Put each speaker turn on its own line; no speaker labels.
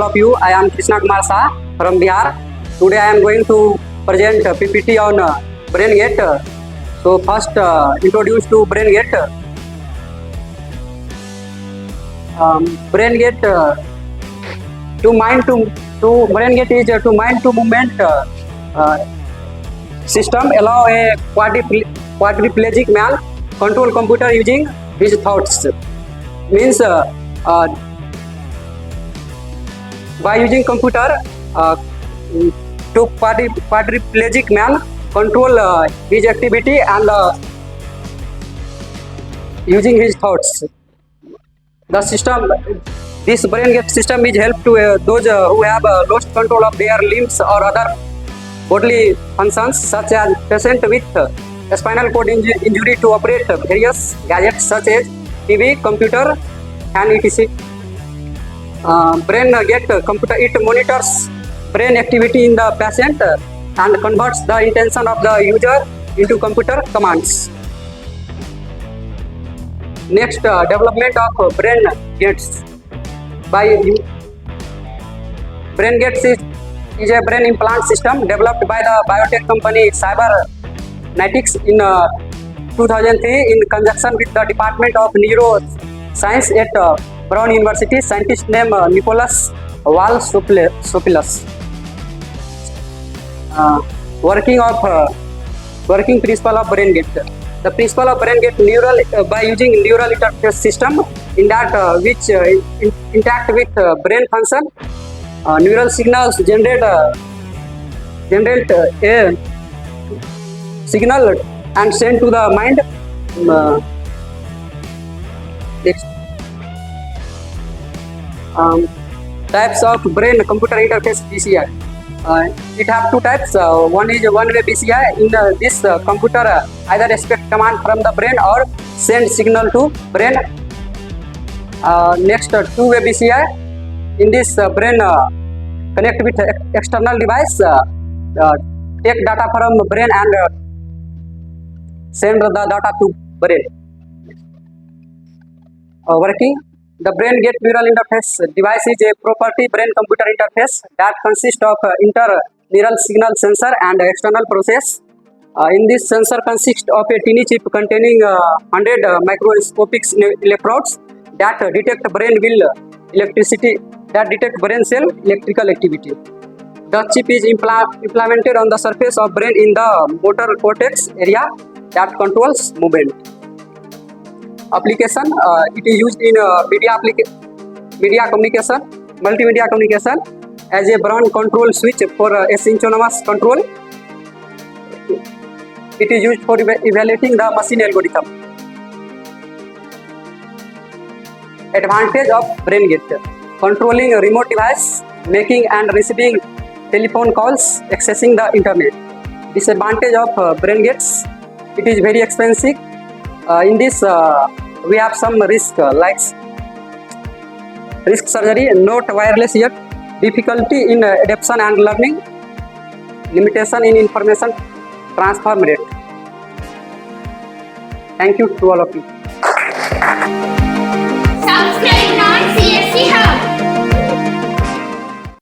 of you. I am Krishna Kumar Shah from Bihar. Today I am going to present PPT on BrainGate. So first introduce to BrainGate. BrainGate BrainGate is to mind to movement system allow a quadriplegic man control computer using his thoughts. Means by using computer to quadriplegic man control his activity and using his thoughts. The system, this BrainGate system is help to those who have lost control of their limbs or other bodily functions, such as patient with spinal cord injury to operate various gadgets such as TV, computer, and etc. BrainGate computer, it monitors brain activity in the patient and converts the intention of the user into computer commands. Next, development of BrainGates. BrainGates is a brain implant system developed by the biotech company Cybernetics in 2003 in conjunction with the Department of Neuroscience at Brown University. Scientist named Nicholas Wall-Sopilas. Working principle of BrainGate. The principle of BrainGate by using neural interface system in that which interact with brain function. Neural signals generate a signal and send to the mind. Types of brain computer interface BCI. It have two types. One is one-way BCI. In this computer either expect command from the brain or send signal to brain. Next, two-way BCI. In this brain connect with external device, take data from brain and send the data to brain. Working. The BrainGate neural interface device is a property brain-computer interface that consists of inter-neural signal sensor and external process. In this sensor consists of a tiny chip containing 100 microscopic electrodes that detect brain cell electrical activity. The chip is implemented on the surface of brain in the motor cortex area that controls movement. Application, it is used in media communication, multimedia communication as a brain control switch for asynchronous control. It is used for evaluating the machine algorithm. Advantage of BrainGate: controlling a remote device, making and receiving telephone calls, accessing the internet. Disadvantage of BrainGates: it is very expensive. In this we have some risk like risk surgery, not wireless yet, difficulty in adaptation and learning, limitation in information transfer rate. Thank you to all of you.
Subscribe non-CSC Hub.